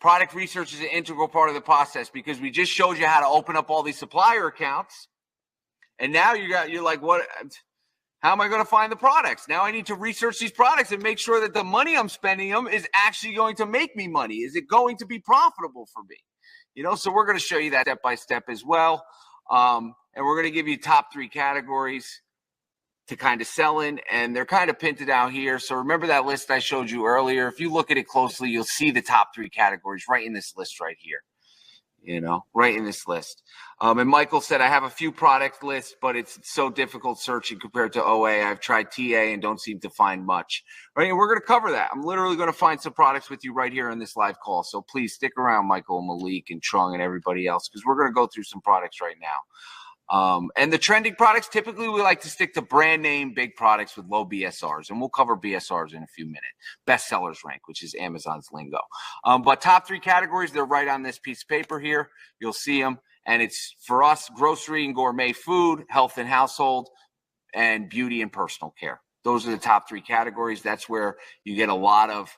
Product research is an integral part of the process because we just showed you how to open up all these supplier accounts. And now you're like, what? How am I going to find the products? Now I need to research these products and make sure that the money I'm spending them is actually going to make me money. Is it going to be profitable for me? You know, so we're going to show you that step by step as well. And we're going to give you top 3 categories to kind of sell in, and they're kind of pinted out here. So remember that list I showed you earlier. If you look at it closely, you'll see the top 3 categories right in this list right here. You know, right in this list. And Michael said, I have a few product lists, but it's so difficult searching compared to OA. I've tried TA and don't seem to find much. Right, and we're going to cover that. I'm literally going to find some products with you right here on this live call. So please stick around, Michael, Malik, and Trung, and everybody else, because we're going to go through some products right now. And the trending products, typically we like to stick to brand name, big products with low BSRs, and we'll cover BSRs in a few minutes. Bestsellers rank, which is Amazon's lingo. But top 3 categories, they're right on this piece of paper here. You'll see them. And it's for us, grocery and gourmet food, health and household, and beauty and personal care. Those are the top 3 categories. That's where you get a lot of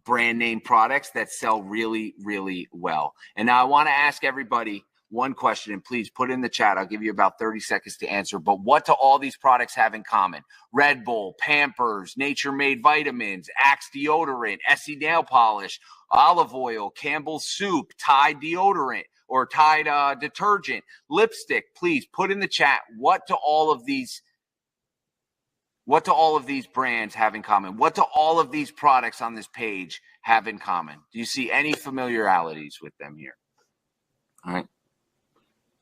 brand name products that sell really, really well. And now I want to ask everybody one question, and please put it in the chat. I'll give you about 30 seconds to answer. But what do all these products have in common? Red Bull, Pampers, Nature Made Vitamins, Axe deodorant, Essie nail polish, olive oil, Campbell's soup, Tide deodorant or Tide detergent, lipstick. Please put in the chat, what do all of these brands have in common? What do all of these products on this page have in common? Do you see any familiarities with them here? All right.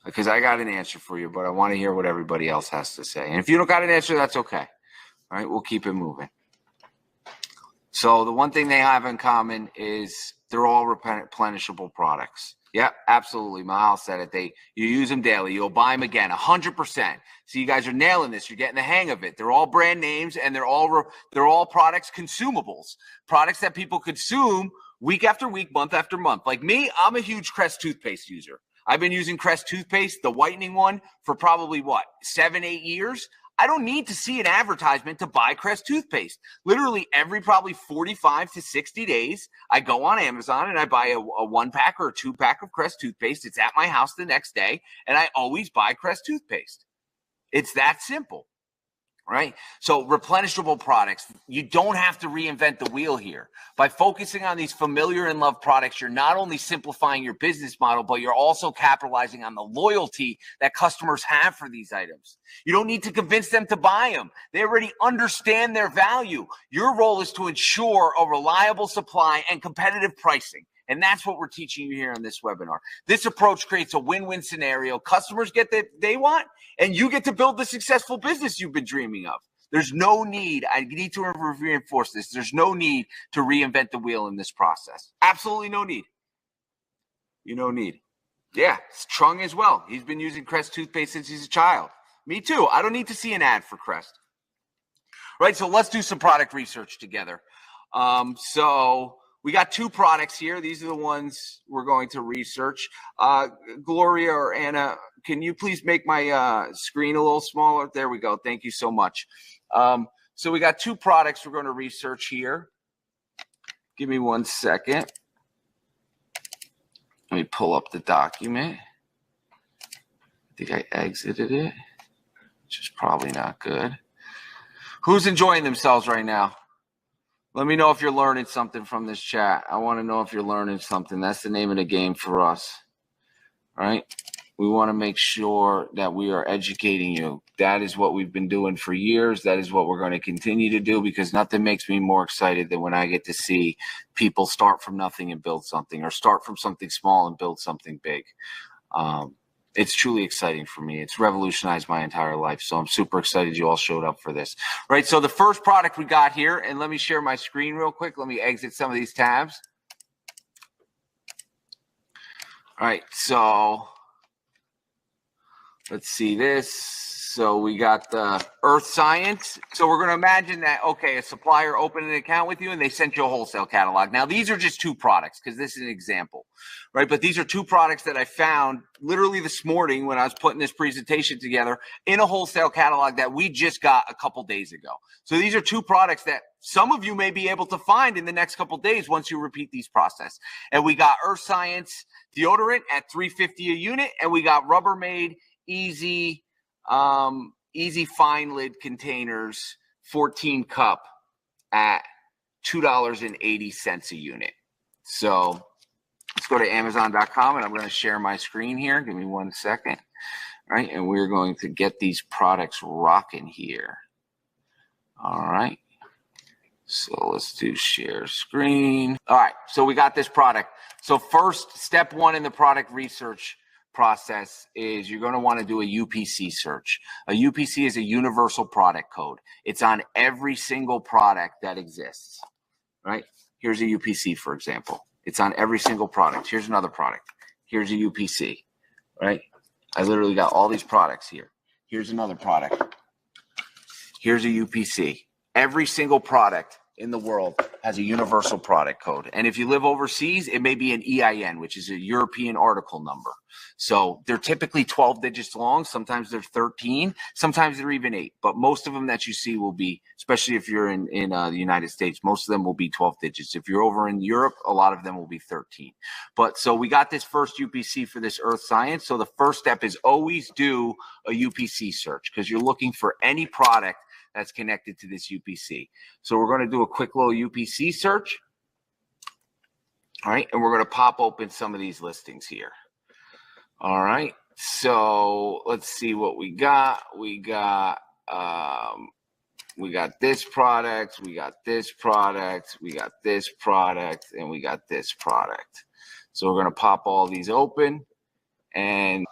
Because I got an answer for you, but I want to hear what everybody else has to say. And if you don't got an answer, that's okay. All right, we'll keep it moving. So the one thing they have in common is they're all replenishable products. Yeah, absolutely. Mahal said it. You use them daily. You'll buy them again, 100%. So you guys are nailing this. You're getting the hang of it. They're all brand names, and they're all products, consumables, products that people consume week after week, month after month. Like me, I'm a huge Crest toothpaste user. I've been using Crest toothpaste, the whitening one, for probably, 7-8 years? I don't need to see an advertisement to buy Crest toothpaste. Literally every probably 45 to 60 days, I go on Amazon and I buy a 1-pack or a 2-pack of Crest toothpaste. It's at my house the next day, and I always buy Crest toothpaste. It's that simple. Right? So replenishable products, you don't have to reinvent the wheel here. By focusing on these familiar and loved products, you're not only simplifying your business model, but you're also capitalizing on the loyalty that customers have for these items. You don't need to convince them to buy them. They already understand their value. Your role is to ensure a reliable supply and competitive pricing. And that's what we're teaching you here on this webinar. This approach creates a win-win scenario. Customers get that they want, and you get to build the successful business you've been dreaming of. There's no need, I need to reinforce this, there's no need to reinvent the wheel in this process. Absolutely no need. No need. Yeah, Trung as well. He's been using Crest toothpaste since he's a child. Me too. I don't need to see an ad for Crest. Right, so let's do some product research together. We got 2 products here. These are the ones we're going to research. Gloria or Anna, can you please make my screen a little smaller? There we go. Thank you so much. So we got 2 products we're going to research here. Give me 1 second. Let me pull up the document. I think I exited it, which is probably not good. Who's enjoying themselves right now? Let me know if you're learning something from this chat. I want to know if you're learning something. That's the name of the game for us, right? We want to make sure that we are educating you. That is what we've been doing for years. That is what we're going to continue to do, because nothing makes me more excited than when I get to see people start from nothing and build something, or start from something small and build something big. It's truly exciting for me. It's revolutionized my entire life. So I'm super excited you all showed up for this. Right, so the first product we got here, and let me share my screen real quick. Let me exit some of these tabs. All right, so let's see this. So we got the Earth Science. So we're going to imagine that, okay, a supplier opened an account with you and they sent you a wholesale catalog. Now, these are just 2 products because this is an example, right? But these are 2 products that I found literally this morning when I was putting this presentation together in a wholesale catalog that we just got a couple days ago. So these are 2 products that some of you may be able to find in the next couple days once you repeat these process. And we got Earth Science deodorant at $3.50 a unit, and we got Rubbermaid Easy fine lid containers 14 cup at $2.80 a unit. So let's go to Amazon.com, and I'm going to share my screen here. Give me 1 second. All right, and we're going to get these products rocking here. All right, so let's do share screen. All right, so we got this product. So first, step 1 in the product research process is you're going to want to do a UPC search. A UPC is a universal product code. It's on every single product that exists, right? Here's a UPC, for example. It's on every single product. Here's another product. Here's a UPC, right? I literally got all these products here. Here's another product. Here's a UPC. Every single product in the world has a universal product code. And if you live overseas, it may be an EIN, which is a European article number. So they're typically 12 digits long. Sometimes they're 13. Sometimes they're even 8. But most of them that you see will be, especially if you're in the United States, most of them will be 12 digits. If you're over in Europe, a lot of them will be 13. But so we got this first UPC for this Earth Science. So the first step is always do a UPC search because you're looking for any product that's connected to this UPC. So we're going to do a quick little UPC search. All right, and we're going to pop open some of these listings here. All right, so let's see what we got. We got this product, we got this product, we got this product, and we got this product. So we're going to pop all these open, and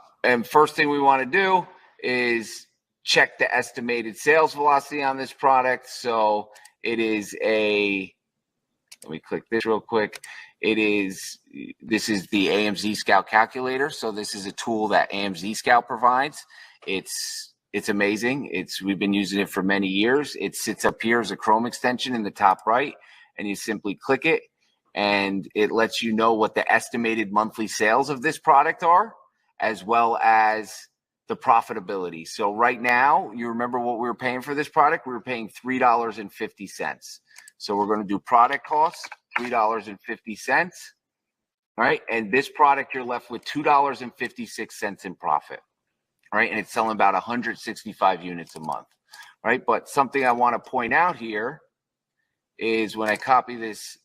first thing we want to do is check the estimated sales velocity on this product. So it is let me click this real quick. This is the AMZ Scout calculator. So this is a tool that AMZ Scout provides. It's amazing. We've been using it for many years. It sits up here as a Chrome extension in the top right, and you simply click it, and it lets you know what the estimated monthly sales of this product are, as well as the profitability. So right now, you remember what we were paying for this product? We were paying $3.50. So we're going to do product costs, $3.50. All right. And this product, you're left with $2.56 in profit. All right. And it's selling about 165 units a month. Right. But something I want to point out here is when I copy this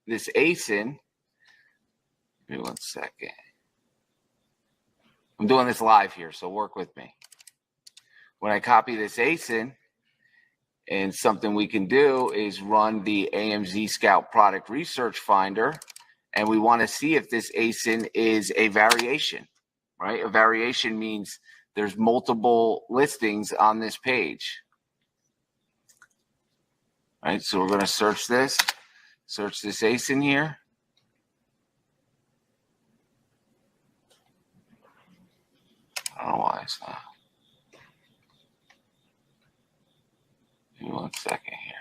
ASIN, give me 1 second. I'm doing this live here, so work with me. When I copy this ASIN, and something we can do is run the AMZ Scout Product Research Finder, and we want to see if this ASIN is a variation, right? A variation means there's multiple listings on this page. All right, so we're going to search this ASIN here. I don't know why it's not. Give me 1 second here.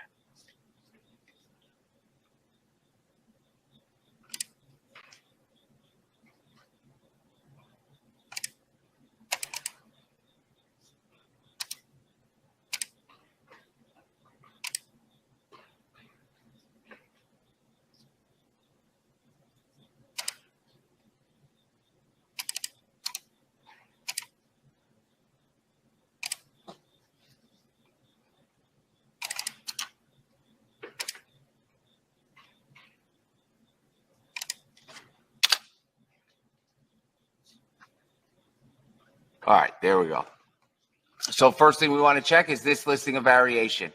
All right, there we go. So first thing we want to check is this listing of variation,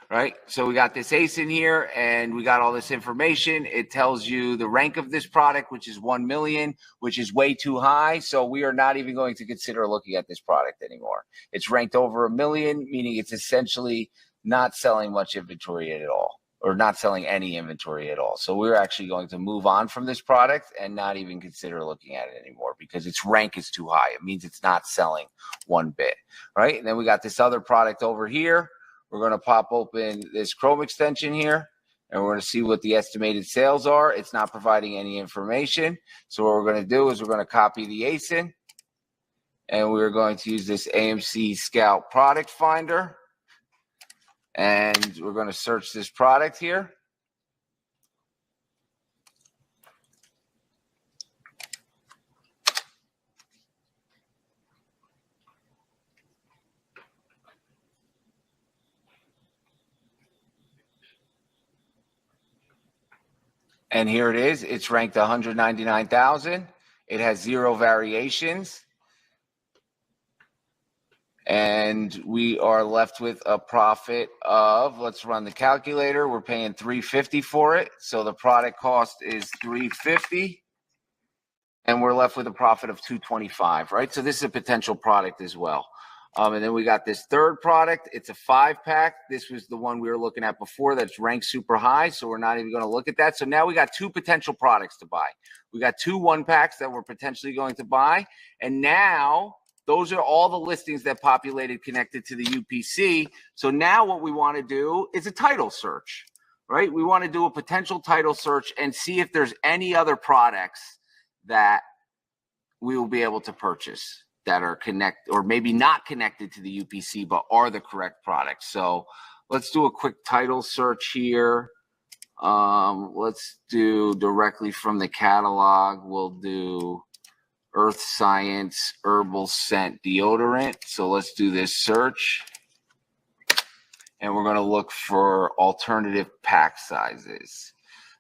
right? So we got this ASIN here, and we got all this information. It tells you the rank of this product, which is 1 million, which is way too high. So we are not even going to consider looking at this product anymore. It's ranked over 1 million, meaning it's essentially not selling much inventory at all. or not selling any inventory at all. So we're actually going to move on from this product and not even consider looking at it anymore because its rank is too high. It means it's not selling one bit, right? And then we got this other product over here. We're going to pop open this Chrome extension here, and we're going to see what the estimated sales are. It's not providing any information. So what we're going to do is we're going to copy the ASIN, and we're going to use this AMC Scout product finder. And we're going to search this product here. And here it is. It's ranked 199,000. It has 0 variations. And we are left with a profit of, let's run the calculator. We're paying $350 for it. So the product cost is $350. And we're left with a profit of $225, right? So this is a potential product as well. And then we got this third product. It's a 5-pack. This was the one we were looking at before that's ranked super high. So we're not even going to look at that. So now we got 2 potential products to buy. We got 2 1-packs that we're potentially going to buy. And now those are all the listings that populated connected to the UPC. So now what we want to do is a title search, right? We want to do a potential title search and see if there's any other products that we will be able to purchase that are connected or maybe not connected to the UPC, but are the correct products. So let's do a quick title search here. Let's do directly from the catalog. We'll do Earth Science Herbal Scent Deodorant. So let's do this search. And we're going to look for alternative pack sizes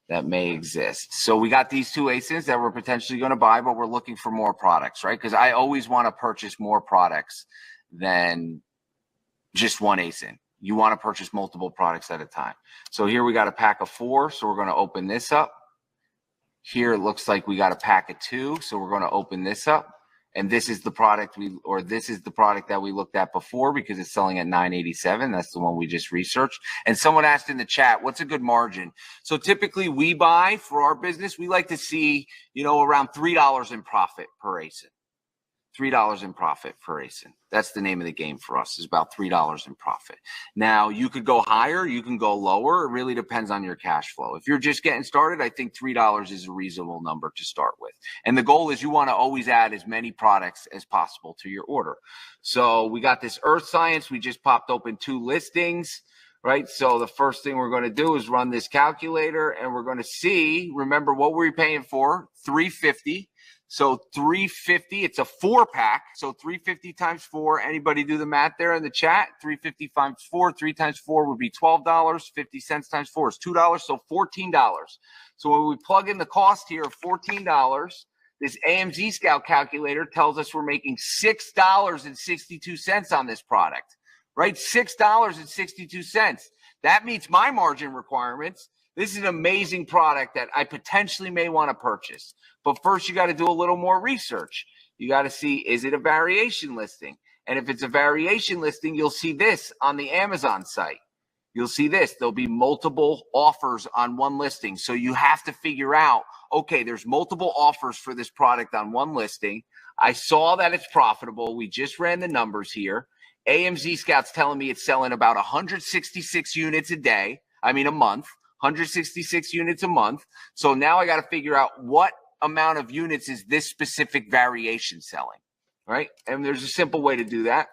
that may exist. So we got these 2 ASINs that we're potentially going to buy, but we're looking for more products, right? Because I always want to purchase more products than just one ASIN. You want to purchase multiple products at a time. So here we got a pack of 4. So we're going to open this up. Here it looks like we got a pack of 2. So we're going to open this up. And this is the product this is the product that we looked at before because it's selling at $9.87. That's the one we just researched. And someone asked in the chat, what's a good margin? So typically we buy for our business, we like to see, around $3 in profit per ASIN. $3 in profit per ASIN. That's the name of the game for us, is about $3 in profit. Now, you could go higher, you can go lower. It really depends on your cash flow. If you're just getting started, I think $3 is a reasonable number to start with. And the goal is you want to always add as many products as possible to your order. So we got this Earth Science. We just popped open 2 listings, right? So the first thing we're going to do is run this calculator, and we're going to see, remember, what were we paying for? $350. So $350, it's a 4-pack. So $350 times 4. Anybody do the math there in the chat? $350 times 4. 3 times 4 would be $12. 50 cents times 4 is $2. So $14. So when we plug in the cost here of $14, this AMZ Scout calculator tells us we're making $6.62 on this product, right? $6.62. That meets my margin requirements. This is an amazing product that I potentially may want to purchase. But first, you got to do a little more research. You got to see, is it a variation listing? And if it's a variation listing, you'll see this on the Amazon site. You'll see this. There'll be multiple offers on one listing. So you have to figure out, okay, there's multiple offers for this product on one listing. I saw that it's profitable. We just ran the numbers here. AMZ Scout's telling me it's selling about 166 units a month. 166 units a month. So now I got to figure out what amount of units is this specific variation selling, right? And there's a simple way to do that.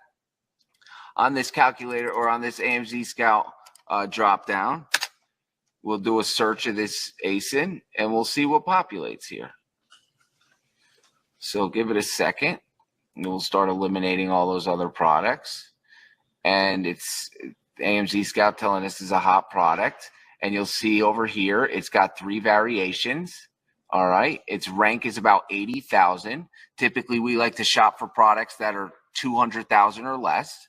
On this calculator or on this AMZ Scout drop down, we'll do a search of this ASIN and we'll see what populates here. So give it a second and we'll start eliminating all those other products. And it's AMZ Scout telling us this is a hot product. And you'll see over here, it's got 3 variations. All right. Its rank is about 80,000. Typically, we like to shop for products that are 200,000 or less.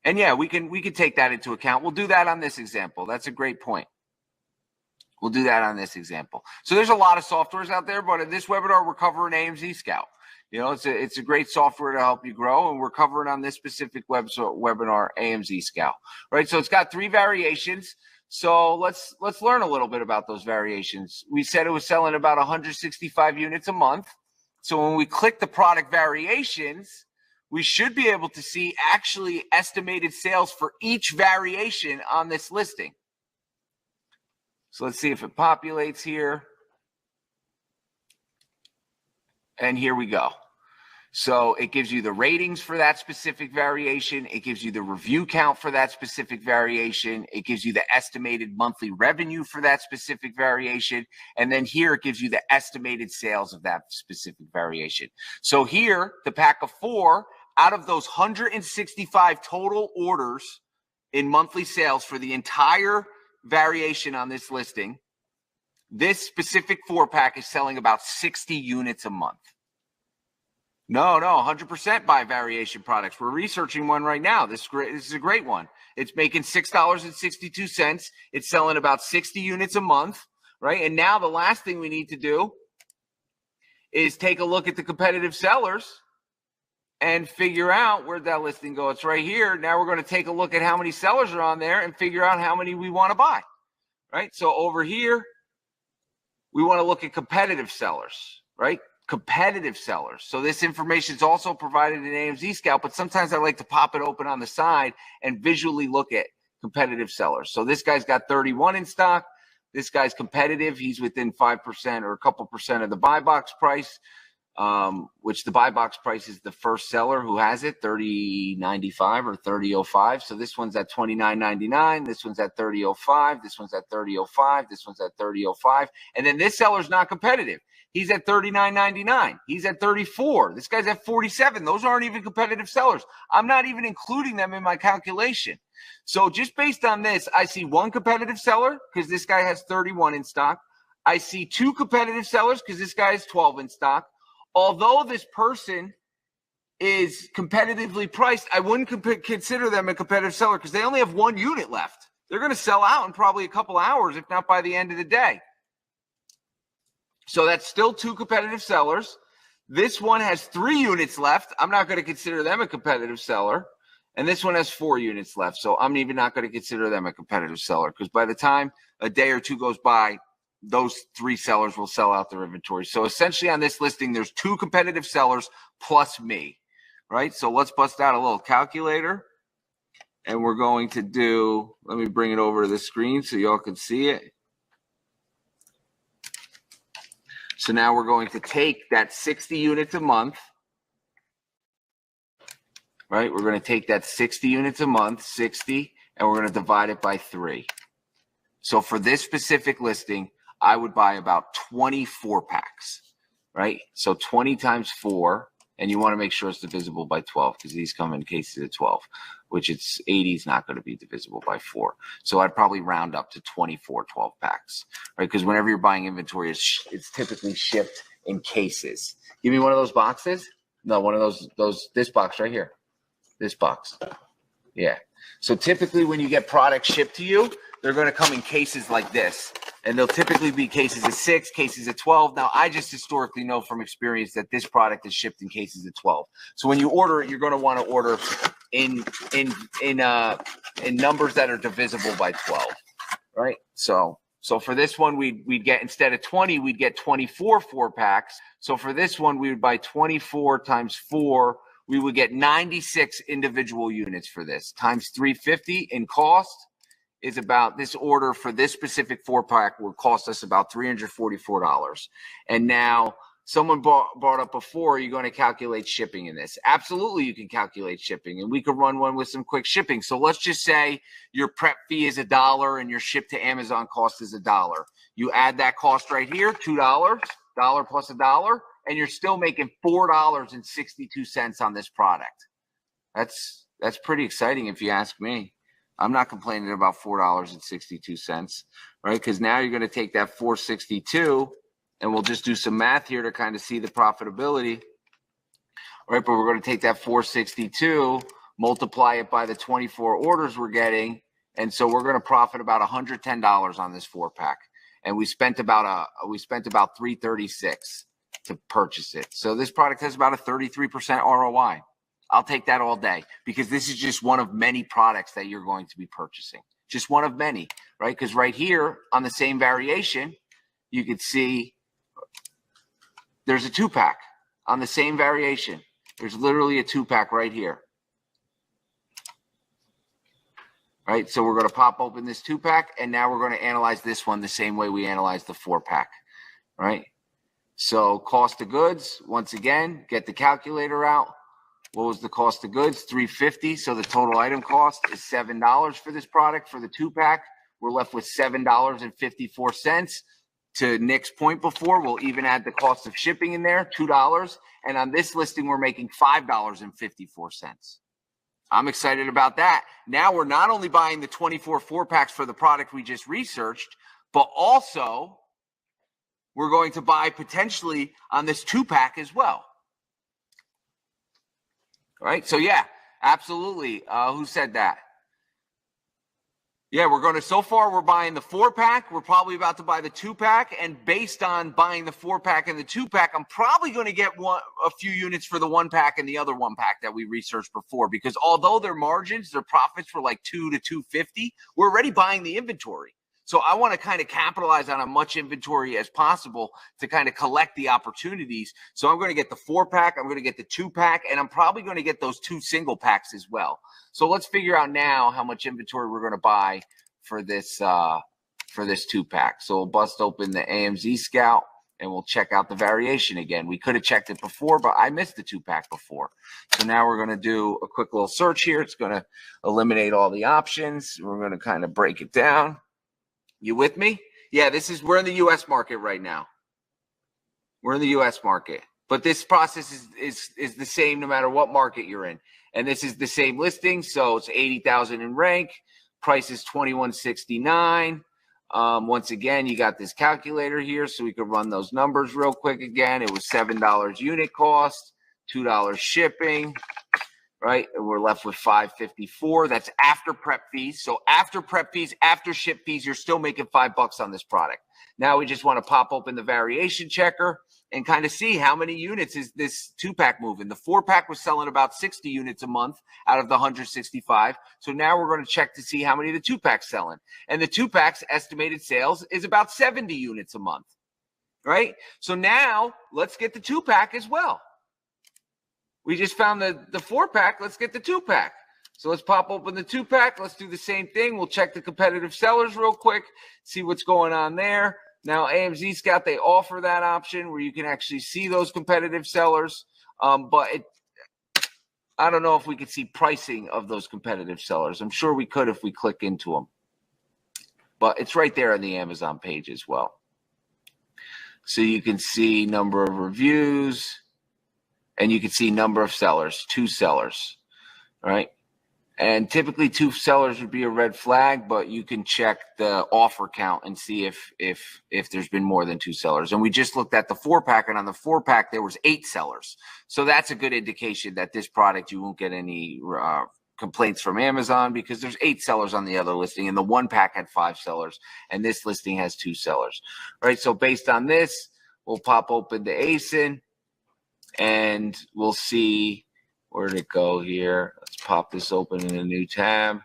And yeah, we can take that into account. We'll do that on this example. That's a great point. We'll do that on this example. So there's a lot of softwares out there, but in this webinar, we're covering AMZ Scout. It's a great software to help you grow, and we're covering on this specific webinar AMZ Scout, right? So it's got 3 variations. So let's learn a little bit about those variations. We said it was selling about 165 units a month. So when we click the product variations, we should be able to see actually estimated sales for each variation on this listing. So let's see if it populates here. And here we go. So it gives you the ratings for that specific variation. It gives you the review count for that specific variation. It gives you the estimated monthly revenue for that specific variation. And then here it gives you the estimated sales of that specific variation. So here, the pack of 4, out of those 165 total orders in monthly sales for the entire variation on this listing, this specific 4-pack is selling about 60 units a month. No, 100% buy variation products. We're researching one right now. This is a great one. It's making $6.62. It's selling about 60 units a month, right? And now the last thing we need to do is take a look at the competitive sellers and figure out where'd that listing go. It's right here. Now we're going to take a look at how many sellers are on there and figure out how many we want to buy, right? So over here, we want to look at competitive sellers, right? Competitive sellers. So this information is also provided in AMZ Scout, but sometimes I like to pop it open on the side and visually look at competitive sellers. So this guy's got 31 in stock. This guy's competitive. He's within 5% or a couple percent of the buy box price, which the buy box price is the first seller who has it, $30.95 or $30.05. So this one's at $29.99. This one's at $30.05. This one's at $30.05. This one's at $30.05. And then this seller's not competitive. He's at $39.99. He's at $34. This guy's at $47. Those aren't even competitive sellers. I'm not even including them in my calculation. So just based on this, I see one competitive seller because this guy has 31 in stock. I see 2 competitive sellers because this guy has 12 in stock. Although this person is competitively priced, I wouldn't consider them a competitive seller because they only have 1 unit left. They're going to sell out in probably a couple hours, if not by the end of the day. So that's still 2 competitive sellers. This one has 3 units left. I'm not going to consider them a competitive seller. And this one has 4 units left. So I'm even not going to consider them a competitive seller because by the time a day or 2 goes by, those 3 sellers will sell out their inventory. So essentially on this listing, there's 2 competitive sellers plus me, right? So let's bust out a little calculator. And we're going to do, let me bring it over to the screen so y'all can see it. So now we're going to take that 60 units a month, right? We're going to take that 60 units a month, 60, and we're going to divide it by 3. So for this specific listing, I would buy about 24 packs, right? So 20 times 4, and you want to make sure it's divisible by 12 because these come in cases of 12, which it's 80 is not going to be divisible by 4. So I'd probably round up to 24 12-packs, right? Because whenever you're buying inventory, it's typically shipped in cases. Give me one of those boxes. No, one of this box right here. This box. Yeah. So typically when you get products shipped to you, they're going to come in cases like this. And they'll typically be cases of 6, cases of 12. Now, I just historically know from experience that this product is shipped in cases of 12. So when you order it, you're going to want to order in numbers that are divisible by 12, right? So for this one, we'd get, instead of 20, we'd get 24 4-packs. So for this one, we would buy 24 times 4. We would get 96 individual units for this times 350 in cost. Is about, this order for this specific 4-pack would cost us about $344. And now someone brought up before, are you going to calculate shipping in this? Absolutely, you can calculate shipping, and we could run one with some quick shipping. So let's just say your prep fee is $1 and your ship to Amazon cost is $1. You add that cost right here, $2, $1 plus $1, and you're still making $4.62 on this product. That's pretty exciting if you ask me. I'm not complaining about $4.62, right? Because now you're going to take that $4.62, and we'll just do some math here to kind of see the profitability, right? But we're going to take that $4.62, multiply it by the 24 orders we're getting, and so we're going to profit about $110 on this 4-pack. And we spent about $336 to purchase it. So this product has about a 33% ROI. I'll take that all day because this is just one of many products that you're going to be purchasing. just one of many, right? Because right here on the same variation, you could see there's a 2-pack on the same variation. There's literally a 2-pack right here. Right, so we're going to pop open this 2-pack, and now we're going to analyze this one the same way we analyzed the 4-pack, right? So cost of goods, once again, get the calculator out. What was the cost of goods? $3.50. So the total item cost is $7 for this product for the 2-pack. We're left with $7.54. To Nick's point before, we'll even add the cost of shipping in there, $2. And on this listing, we're making $5.54. I'm excited about that. Now we're not only buying the 24 4-packs for the product we just researched, but also we're going to buy potentially on this 2-pack as well. All right, so yeah, absolutely. Who said that? Yeah, we're going to, so far we're buying the 4-pack. We're probably about to buy the 2-pack. And based on buying the 4-pack and the 2-pack, I'm probably going to get a few units for the 1-pack and the other 1-pack that we researched before. Because although their margins, their profits were like $2 to $2.50, we're already buying the inventory. So I want to kind of capitalize on as much inventory as possible to kind of collect the opportunities. So I'm going to get the 4-pack, I'm going to get the 2-pack, and I'm probably going to get those 2 single packs as well. So let's figure out now how much inventory we're going to buy for this 2-pack. So we'll bust open the AMZ Scout and we'll check out the variation again. We could have checked it before, but I missed the 2-pack before. So now we're going to do a quick little search here. It's going to eliminate all the options. We're going to kind of break it down. You with me? Yeah, we're in the U.S. market right now. We're in the U.S. market. But this process is the same no matter what market you're in. And this is the same listing. So it's 80,000 in rank. Price is $21.69. Once again, you got this calculator here so we could run those numbers real quick again. It was $7 unit cost, $2 shipping. Right, and we're left with $5.54. That's after prep fees. So after prep fees, after ship fees, you're still making $5 on this product. Now we just want to pop open the variation checker and kind of see how many units is this 2-pack moving. The 4-pack was selling about 60 units a month out of the 165. So now we're going to check to see how many the 2-pack's selling. And the 2-pack's estimated sales is about 70 units a month. Right? So now let's get the 2-pack as well. We just found the 4-pack. Let's get the 2-pack. So let's pop open the 2-pack. Let's do the same thing. We'll check the competitive sellers real quick, see what's going on there. Now, AMZ Scout, they offer that option where you can actually see those competitive sellers. But I don't know if we could see pricing of those competitive sellers. I'm sure we could if we click into them. But it's right there on the Amazon page as well. So you can see number of reviews. And you can see number of sellers, 2 sellers, right? And typically 2 sellers would be a red flag, but you can check the offer count and see if there's been more than 2 sellers. And we just looked at the 4-pack, and on the 4-pack, there was 8 sellers. So that's a good indication that this product, you won't get any complaints from Amazon because there's 8 sellers on the other listing, and the 1-pack had 5 sellers, and this listing has 2 sellers, right? So based on this, we'll pop open the ASIN. And we'll see, where did it go here? Let's pop this open in a new tab.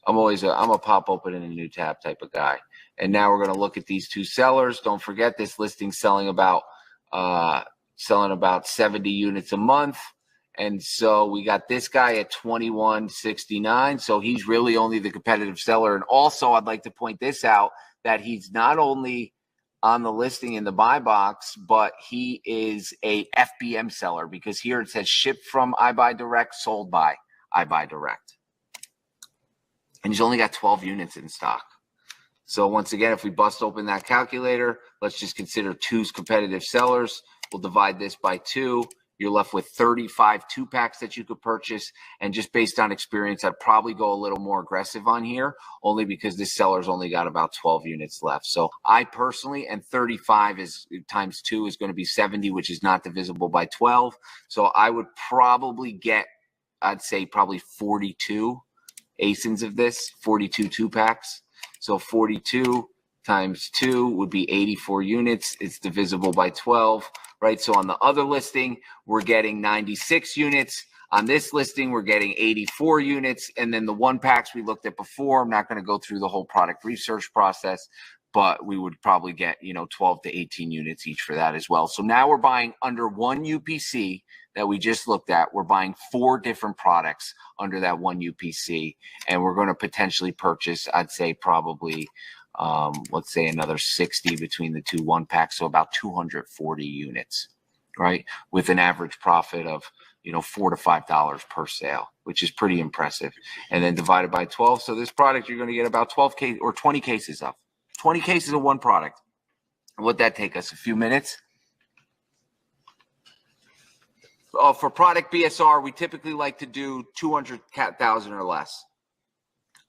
I'm a pop open in a new tab type of guy. And now we're going to look at these 2 sellers. Don't forget this listing selling about 70 units a month. And so we got this guy at $21.69. So he's really only the competitive seller. And also I'd like to point this out that he's not only on the listing in the buy box, but he is a FBM seller because here it says shipped from iBuyDirect, sold by iBuyDirect. And he's only got 12 units in stock. So once again, if we bust open that calculator, let's just consider 2 competitive sellers. We'll divide this by 2. You're left with 35 2-packs that you could purchase. And just based on experience, I'd probably go a little more aggressive on here, only because this seller's only got about 12 units left. So I personally, and 35 is times 2 is going to be 70, which is not divisible by 12. So I would probably get, I'd say probably 42 ASINs of this, 42 2-packs. So 42 times 2 would be 84 units. It's divisible by 12. Right, so on the other listing, we're getting 96 units. On this listing, we're getting 84 units. And then the one packs we looked at before, I'm not going to go through the whole product research process, but we would probably get, 12 to 18 units each for that as well. So now we're buying under one UPC that we just looked at. We're buying 4 different products under that one UPC, and we're going to potentially purchase, I'd say probably, let's say another 60 between the 2 one packs. So about 240 units, right? With an average profit of, $4 to $5 per sale, which is pretty impressive. And then divided by 12. So this product, you're going to get about 12 cases or 20 cases of. 20 cases of one product. Would that take us a few minutes? For product BSR, we typically like to do 200,000 or less.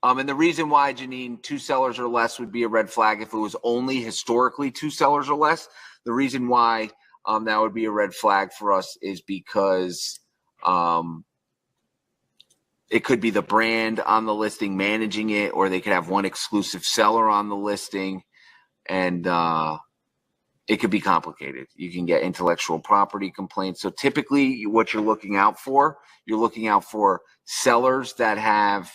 And the reason why, Janine, 2 sellers or less would be a red flag if it was only historically 2 sellers or less. The reason why that would be a red flag for us is because it could be the brand on the listing managing it, or they could have one exclusive seller on the listing, and it could be complicated. You can get intellectual property complaints. So typically what you're looking out for sellers that have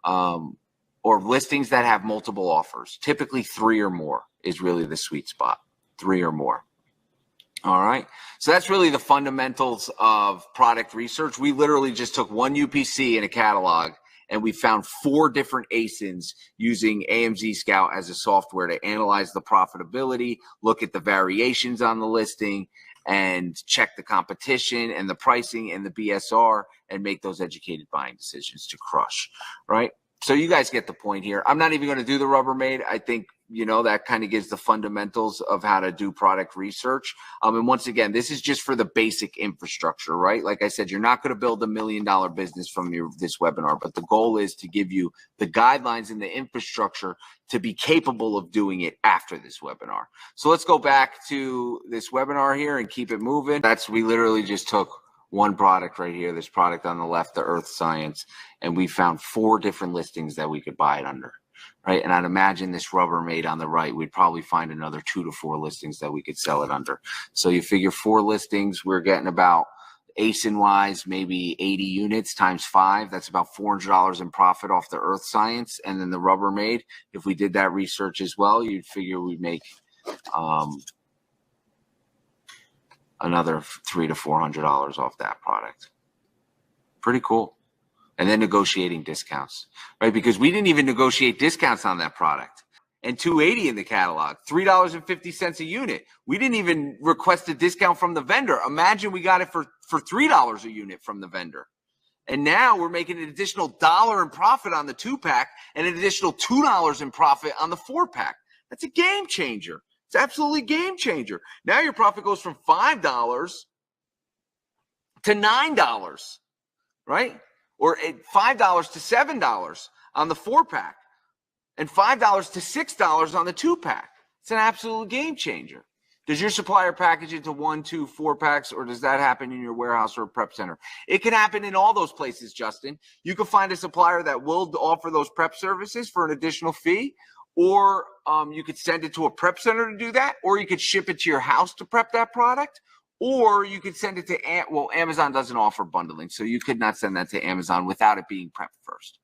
or listings that have multiple offers. Typically 3 or more is really the sweet spot, 3 or more. All right. So that's really the fundamentals of product research. We literally just took one UPC in a catalog and we found 4 different ASINs using AMZ Scout as a software to analyze the profitability, look at the variations on the listing, and check the competition and the pricing and the BSR and make those educated buying decisions to crush, right? So you guys get the point here. I'm not even going to do the Rubbermaid. I think, that kind of gives the fundamentals of how to do product research. And once again, this is just for the basic infrastructure, right? Like I said, you're not going to build $1 million business from this webinar, but the goal is to give you the guidelines and the infrastructure to be capable of doing it after this webinar. So let's go back to this webinar here and keep it moving. We literally just took one product right here, this product on the left, the Earth Science, and we found 4 different listings that we could buy it under, right? And I'd imagine this Rubbermaid on the right, we'd probably find another 2 to 4 listings that we could sell it under. So you figure 4 listings, we're getting about ASIN-wise, maybe 80 units times 5. That's about $400 in profit off the Earth Science. And then the Rubbermaid, if we did that research as well, you'd figure we'd make another $300 to $400 off that product. Pretty cool. And then negotiating discounts, right? Because we didn't even negotiate discounts on that product. And $280 in the catalog, $3.50 a unit. We didn't even request a discount from the vendor. Imagine we got it for $3 a unit from the vendor. And now we're making an additional $1 in profit on the 2-pack and an additional $2 in profit on the 4-pack. That's a game changer. It's absolutely game changer. Now your profit goes from $5 to $9, right? Or $5 to $7 on the 4-pack and $5 to $6 on the 2-pack. It's an absolute game changer. Does your supplier package it to 1, 2, 4-packs, or does that happen in your warehouse or a prep center? It can happen in all those places, Justin. You can find a supplier that will offer those prep services for an additional fee, or you could send it to a prep center to do that, or you could ship it to your house to prep that product, or you could send it to, Amazon doesn't offer bundling, so you could not send that to Amazon without it being prepped first.